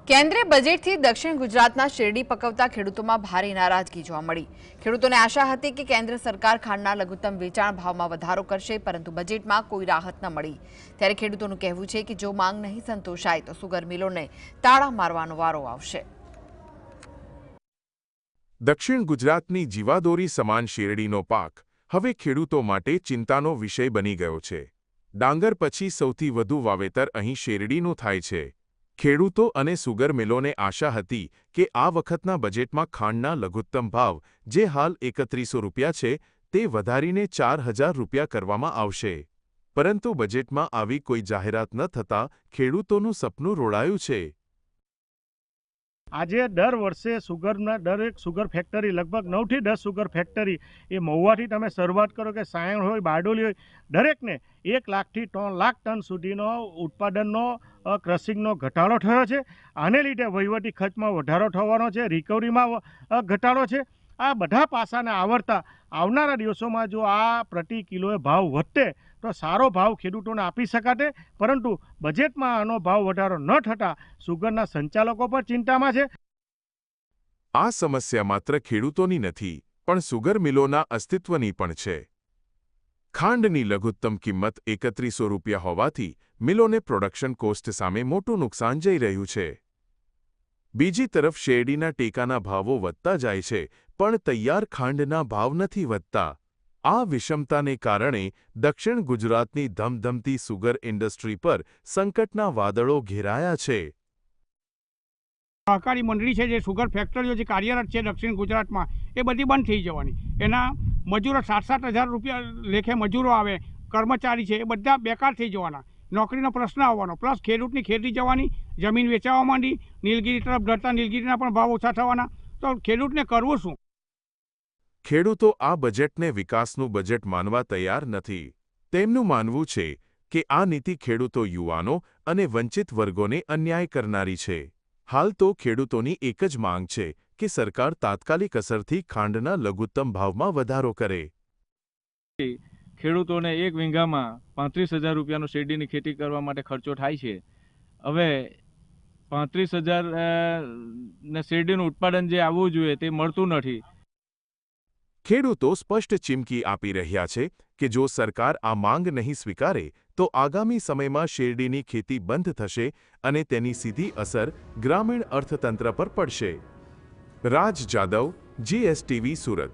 કેન્દ્રીય બજેટથી દક્ષિણ ગુજરાતના શેરડી પકવતા ખેડૂતોમાં ભારે નારાજગી જોવા મળી। ખેડૂતોને આશા હતી કે કેન્દ્ર સરકાર ખાંડના લઘુત્તમ વેચાણ ભાવમાં વધારો કરશે, પરંતુ બજેટમાં કોઈ રાહત ન મળી। ત્યારે ખેડૂતોનું કહેવું છે કે જો માંગ નહીં સંતોષાય તો સુગર મિલોને તાળા મારવાનો વારો આવશે। દક્ષિણ ગુજરાતની જીવાદોરી સમાન શેરડીનો પાક હવે ખેડૂતો માટે ચિંતાનો વિષય બની ગયો છે। ડાંગર પછી સૌથી વધુ વાવેતર અહીં શેરડીનું થાય છે। ખેડૂતો અને સુગર મિલોને આશા હતી કે આ વખતના બજેટમાં ખાંડના લઘુત્તમ ભાવ, જે હાલ 3100 રૂપિયા છે, તે વધારીને 4000 રૂપિયા કરવામાં આવશે। પરંતુ બજેટમાં આવી કોઈ જાહેરાત ન થતાં ખેડૂતોનું સપનું રોડાયું છે। આજે દર વર્ષે સુગરના દરેક સુગર ફેક્ટરી લગભગ 9 થી 10 સુગર ફેક્ટરી એ મહુવાથી તમે શરૂઆત કરો કે સાયણ હોય, બારડોલી હોય, દરેકને 1 લાખથી 3 લાખ ટન સુધીનો ઉત્પાદનનો ક્રશિંગનો ઘટાડો થયો છે। આને લીધે વહીવટી ખર્ચમાં વધારો થવાનો છે, રિકવરીમાં ઘટાડો છે। આ બધા પાસાને આવરતા આવનારા દિવસોમાં જો આ પ્રતિ કિલોએ ભાવ વધે તો સારો ભાવ ખેડૂતોને આપી શકાતે, પરંતુ બજેટમાં આનો ભાવ વધારો ન થતાં સુગરના સંચાલકો પર ચિંતામાં છે। આ સમસ્યા માત્ર ખેડૂતોની નથી, પણ સુગર મિલોના અસ્તિત્વની પણ છે। ખાંડની લઘુત્તમ કિંમત 3100 રૂપિયા હોવાથી મિલોને પ્રોડક્શન કોસ્ટ સામે મોટું નુકસાન જઈ રહ્યું છે। બીજી તરફ શેરડીના ટેકાના ભાવો વધતા જાય છે, પણ તૈયાર ખાંડના ભાવ નથી વધતા। આ વિષમતાને કારણે દક્ષિણ ગુજરાતની ધમધમતી સુગર ઇન્ડસ્ટ્રી પર સંકટના વાદળો ઘેરાયા છે। સહકારી મંડળી છે, જે સુગર ફેક્ટરીઓ જે કાર્યરત છે દક્ષિણ ગુજરાતમાં, એ બધી બંધ થઈ જવાની। એના મજૂરો 7,000 રૂપિયા લેખે મજૂરો આવે, કર્મચારી છે, એ બધા બેકાર થઈ જવાના। નોકરીનો પ્રશ્ન આવવાનો, પ્લસ ખેડૂતની ખેતી જવાની, જમીન વેચાવા માંડી, નીલગીરી તરફ ઢળતા નીલગીરીના પણ ભાવ ઓછા થવાના। તો ખેડૂતને કરવું શું? ખેડૂતો આ બજેટને વિકાસનું બજેટ માનવા તૈયાર નથી। તેમનું માનવું છે કે આ નીતિ ખેડૂતો, યુવાનો અને વંચિત વર્ગોને અન્યાય કરનારી છે। હાલ તો ખેડૂતોની એક જ માંગ છે કે સરકાર તાત્કાલિક અસરથી ખાંડના લઘુત્તમ ભાવમાં વધારો કરે। ખેડૂતોને એક વીંઘામાં 35,000 રૂપિયાનો શેરડીની ખેતી કરવા માટે ખર્ચો થાય છે। હવે 35,000 ને શેરડીનું ઉત્પાદન જે આવવું જોઈએ તે મળતું નથી। ખેડૂતો સ્પષ્ટ ચીમકી આપી રહ્યા છે કે જો સરકાર આ માંગ નહીં સ્વીકારે તો આગામી સમયમાં શેરડીની ખેતી બંધ થશે અને તેની સીધી અસર ગ્રામીણ અર્થતંત્ર પર પડશે। રાજ જાદવ, GSTV, સુરત।